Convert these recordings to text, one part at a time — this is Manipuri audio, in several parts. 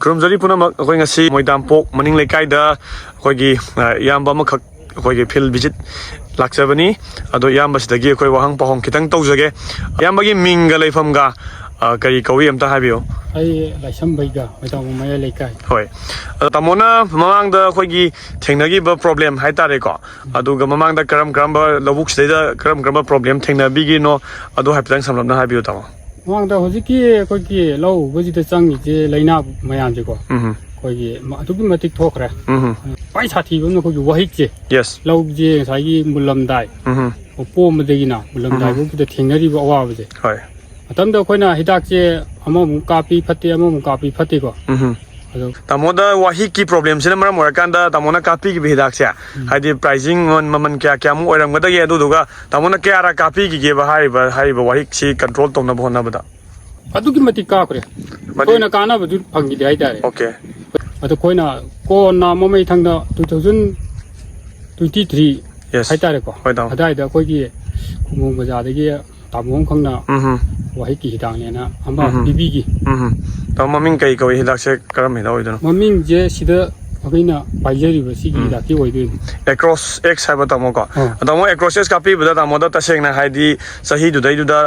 ꯈꯨꯔꯨꯝꯖꯔꯤ ꯄꯨꯝꯅꯃꯛ ꯑꯩꯈꯣꯏ ꯉꯁꯤ ꯃꯣꯏꯗꯥꯝꯄꯣꯛ ꯃꯅꯤꯡ ꯂꯩꯀꯥꯏꯗ ꯑꯩꯈꯣꯏꯒꯤ ꯏꯌꯥꯝꯕ ꯑꯃꯈꯛ ꯑꯩꯈꯣꯏꯒꯤ ꯐꯤꯜ ꯚꯤꯖꯤꯠ ꯂꯥꯛꯆꯕꯅꯤ ꯑꯗꯣ ꯏꯌꯥꯝꯕꯁꯤꯗꯒꯤ ꯑꯩꯈꯣꯏ ꯋꯥꯍꯪ ꯄꯥꯎꯍꯪ ꯈꯤꯇꯪ ꯇꯧꯖꯒꯦ ꯏꯌꯥꯝꯕꯒꯤ ꯃꯤꯡꯒ ꯂꯩꯐꯝꯒ ꯀꯔꯤ ꯀꯧꯏ ꯑꯝꯇ ꯍꯥꯏꯕꯤꯌꯨ ꯑꯩ ꯂꯥꯏꯁꯝꯕꯩꯒ ꯃꯣꯏꯗꯥꯝꯄꯣꯛ ꯃꯌꯥꯏ ꯂꯩꯀꯥꯏ ꯍꯣꯏ ꯑꯗꯣ ꯇꯥꯃꯣꯅ ꯃꯃꯥꯡꯗ ꯑꯩꯈꯣꯏꯒꯤ ꯊꯦꯡꯅꯈꯤꯕ ꯄ꯭ꯔꯣꯕ꯭ꯂꯦꯝ ꯍꯥꯏꯇꯥꯔꯦꯀꯣ ꯑꯗꯨꯒ ꯃꯃꯥꯡꯗ ꯀꯔꯝꯕ ꯂꯧꯕꯨꯛꯁꯤꯗꯩꯗ ꯀꯔꯝꯕ ꯄ꯭ꯔꯣꯕ꯭ꯂꯦꯝ ꯊꯦꯡꯅꯕꯤꯒꯤꯅꯣ ꯑꯗꯨ ꯍꯥꯏꯐꯦꯠꯇꯪ ꯁꯝꯂꯞꯅ ꯍꯥꯏꯕꯤꯌꯨ ꯇꯥꯃꯣ ꯃꯃꯥꯡꯗ ꯍꯧꯖꯤꯛꯀꯤ ꯑꯩꯈꯣꯏꯒꯤ ꯂꯧ ꯎꯕꯁꯤꯗ ꯆꯪꯉꯤꯁꯦ ꯂꯥꯏꯅꯥ ꯃꯌꯥꯝꯁꯦꯀꯣ ꯑꯩꯈꯣꯏꯒꯤ ꯑꯗꯨꯛꯀꯤ ꯃꯇꯤꯛ ꯊꯣꯛꯈ꯭ꯔꯦ ꯈ꯭ꯋꯥꯏ ꯁꯥꯊꯤꯕ ꯑꯃꯅ ꯑꯩꯈꯣꯏꯒꯤ ꯋꯥꯍꯤꯛꯁꯦ ꯂꯧꯁꯦ ꯉꯁꯥꯏꯒꯤ ꯃꯨꯜꯂꯝꯗꯥꯏ ꯄꯣꯝꯕꯗꯒꯤꯅ ꯃꯨꯜꯂꯝꯗꯥꯏꯐꯥꯎꯁꯤꯗ ꯊꯦꯡꯅꯔꯤꯕ ꯑꯋꯥꯕꯁꯦ ꯃꯇꯝꯗ ꯑꯩꯈꯣꯏꯅ ꯍꯤꯗꯥꯛꯁꯦ ꯑꯃꯃꯨꯛ ꯀꯥꯞꯄꯤ ꯐꯠꯇꯦ ꯑꯃꯃꯨꯛ ꯀꯥꯞꯄꯤ ꯐꯠꯇꯦꯀꯣ ꯇꯥꯃꯣꯗ ꯋꯥꯍꯤꯛꯀꯤ ꯄ꯭ꯔꯣꯕ꯭ꯂꯦꯝꯁꯤꯅ ꯃꯔꯝ ꯑꯣꯏꯔꯀꯥꯟꯗ ꯇꯥꯃꯣꯅ ꯀꯥꯞꯄꯤꯈꯤꯕ ꯍꯤꯗꯥꯛꯁꯦ ꯍꯥꯏꯗꯤ ꯄ꯭ꯔꯥꯏꯖꯤꯡ ꯃꯃꯜ ꯀꯌꯥꯃꯨꯛ ꯑꯣꯏꯔꯝꯒꯗꯒꯦ ꯑꯗꯨꯗꯨꯒ ꯇꯥꯃꯣꯅ ꯀꯌꯥꯔ ꯀꯥꯞꯄꯤꯈꯤꯒꯦꯕ ꯍꯥꯏꯔꯤꯕ ꯋꯥꯍꯤꯛꯁꯤ ꯀꯟꯇ꯭ꯔꯣꯜ ꯇꯧꯅꯕ ꯍꯣꯠꯅꯕꯗ ꯑꯗꯨꯛꯀꯤ ꯃꯇꯤꯛ ꯀꯥꯞꯈ꯭ꯔꯦ ꯑꯩꯈꯣꯏꯅ ꯀꯥꯟꯅꯕꯗꯨ ꯐꯪꯈꯤꯗꯦ ꯍꯥꯏꯇꯥꯔꯦ ꯑꯣꯀꯦ ꯑꯗꯣ ꯑꯩꯈꯣꯏꯅ ꯀꯣꯟꯅ ꯃꯃꯩ ꯊꯪꯗ 2023 ꯍꯥꯏꯇꯥꯔꯦꯀꯣ ꯑꯗꯥꯏꯗ ꯑꯩꯈꯣꯏꯒꯤ ꯈꯨꯡꯒꯪ ꯕꯖꯥꯔꯗꯒꯤ ꯇꯥꯃꯣ ꯑꯃꯈꯛꯅ ꯋꯥꯍꯤꯛꯀꯤ ꯍꯤꯗꯥꯛꯅꯦꯅ ꯑꯃ ꯄꯤꯕꯤꯈꯤ ꯇꯥꯃꯣ ꯃꯃꯤꯡ ꯀꯩ ꯀꯧꯏ ꯍꯤꯗꯥꯛꯁꯦ ꯀꯔꯝꯕ ꯍꯤꯗꯥꯛ ꯑꯣꯏꯗꯣꯏꯅꯣ ꯃꯃꯤꯡꯁꯦ ꯁꯤꯗ ꯑꯩꯈꯣꯏꯅ ꯄꯥꯏꯖꯔꯤꯕ ꯁꯤꯒꯤ ꯍꯤꯗꯥꯛꯀꯤ ꯑꯣꯏꯗꯣꯏꯅꯤ ACROOS X ꯍꯥꯏꯕ ꯇꯥꯃꯣꯀꯣ ꯇꯥꯃꯣ ACROOS X ꯀꯥꯞꯄꯤꯕꯗ ꯇꯥꯃꯣꯗ ꯇꯁꯦꯡꯅ ꯍꯥꯏꯗꯤ ꯆꯍꯤꯗꯨꯗꯩꯗꯨꯗ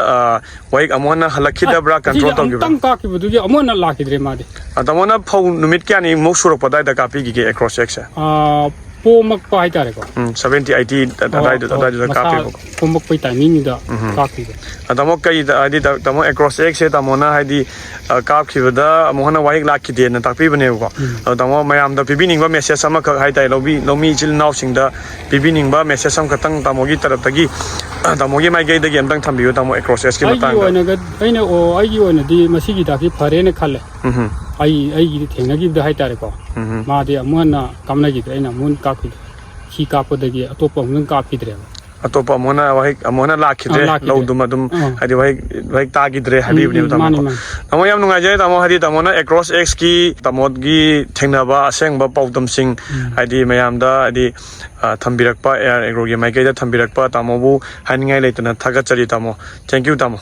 ꯋꯥꯍꯤꯛ ꯑꯃꯨꯛ ꯍꯟꯅ ꯍꯜꯂꯛꯈꯤꯗꯕ꯭ꯔꯥ ꯀꯟꯇ꯭ꯔꯣल ꯇꯧꯈꯤꯕ꯭ꯔꯥ ꯑꯃꯨꯛꯇꯪ ꯀꯥꯞꯈꯤꯕꯗꯨꯒꯤ ꯑꯃꯨꯛ ꯍꯟꯅ ꯂꯥꯛꯈꯤꯗ꯭ꯔꯦ ꯃꯥꯗꯤ ꯇꯥꯃꯣꯅ ꯐꯧ ꯅꯨꯃꯤꯠ ꯀꯌꯥꯅꯤꯃꯨꯛ ꯁꯨꯔꯛꯄ ꯑꯗꯥꯏꯗ ꯀꯥꯞꯄꯤꯈꯤꯒꯦ ACROOS X ꯁꯦ ꯄꯣꯝꯃꯛꯄ ꯍꯥꯏꯇꯥꯔꯦꯀꯣ 70-80 ꯑꯗꯥꯏꯗꯨꯗ ꯀꯥꯞꯄꯤꯕꯀꯣ ꯄꯣꯝꯃꯛꯄꯩ ꯇꯥꯏꯃꯤꯡꯗꯨꯗ ꯀꯥꯞꯈꯤꯕ ꯇꯥꯃꯣ ꯀꯩꯗ ꯍꯥꯏꯗꯤ ꯇꯥꯃꯣ ACROOS X ꯁꯦ ꯇꯥꯃꯣꯅ ꯍꯥꯏꯗꯤ ꯀꯥꯞꯈꯤꯕꯗ ꯑꯃꯨꯛ ꯍꯟꯅ ꯋꯥꯍꯤꯛ ꯂꯥꯛꯈꯤꯗꯦꯅ ꯇꯥꯛꯄꯤꯕꯅꯦꯕꯀꯣ ꯑꯗꯣ ꯇꯥꯃꯣ ꯃꯌꯥꯝꯗ ꯄꯤꯕꯤꯅꯤꯡꯕ ꯃꯦꯁꯦꯖ ꯑꯃꯈꯛ ꯍꯥꯏꯇꯥꯔꯦ ꯂꯧꯃꯤ ꯏꯆꯤꯜ ꯏꯅꯥꯎꯁꯤꯡꯗ ꯄꯤꯕꯤꯅꯤꯡꯕ ꯃꯦꯁꯦꯖ ꯑꯃꯈꯛꯇꯪ ꯇꯥꯃꯣꯒꯤ ꯇꯔꯞꯇꯒꯤ ꯇꯥꯃꯣꯒꯤ ꯃꯥꯏꯀꯩꯗꯒꯤ ꯑꯝꯇꯪ ꯊꯝꯕꯤꯌꯨ ꯇꯥꯃꯣ ACROOS X ꯀꯤ ꯃꯇꯥꯡꯗ ꯑꯩꯒꯤ ꯑꯣꯏꯅꯗꯤ ꯃꯁꯤꯒꯤ ꯍꯤꯗꯥꯛꯁꯤ ꯐꯔꯦꯅ ꯈꯜꯂꯦ ꯑꯩꯒꯤꯗꯤ ꯊꯦꯡꯅꯈꯤꯕꯗ ꯍꯥꯏꯇꯥꯔꯦꯀꯣ ꯃꯥꯗꯤ ꯑꯃꯨꯛ ꯍꯟꯅ ꯀꯥꯞꯅꯈꯤꯗ꯭ꯔꯦ ꯑꯩꯅ ꯑꯃꯨꯛ ꯀꯥꯞꯈꯤꯗ꯭ꯔꯦ ꯁꯤ ꯀꯥꯞꯄꯗꯒꯤ ꯑꯇꯣꯞꯄ ꯑꯃꯨꯛ ꯀꯥꯞꯈꯤꯗ꯭ꯔꯦꯕ ꯑꯇꯣꯞꯄ ꯑꯃꯨꯛ ꯍꯟꯅ ꯂꯥꯛꯈꯤꯗ꯭ꯔꯦ ꯂꯧꯗꯨꯃ ꯑꯗꯨꯝ ꯍꯥꯏꯗꯤ ꯋꯥꯍꯤꯛ ꯇꯥꯈꯤꯗ꯭ꯔꯦ ꯍꯥꯏꯕꯤꯕꯅꯦꯕ ꯇꯥꯃꯣ ꯇꯥꯃꯣ ꯌꯥꯝ ꯅꯨꯡꯉꯥꯏꯖꯔꯦ ꯇꯥꯃꯣ ꯍꯥꯏꯗꯤ ꯇꯥꯃꯣꯅ ACROOS X ꯀꯤ ꯇꯥꯃꯣꯒꯤ ꯊꯦꯡꯅꯕ ꯑꯁꯦꯡꯕ ꯄꯥꯎꯗꯝꯁꯤꯡ ꯍꯥꯏꯗꯤ ꯃꯌꯥꯝꯗ ꯍꯥꯏꯗꯤ ꯊꯝꯕꯤꯔꯛꯄ ꯑꯦꯒ꯭ꯔꯣꯒꯤ ꯃꯥꯏꯀꯩꯗ ꯊꯝꯕꯤꯔꯛꯄ ꯇꯥꯃꯣꯕꯨ ꯍꯥꯏꯅꯤꯡꯉꯥꯏ ꯂꯩꯇꯅ ꯊꯥꯒꯠꯆꯔꯤ ꯇꯥꯃꯣ ꯊꯦꯡꯛ ꯌꯨ ꯇꯥꯃꯣ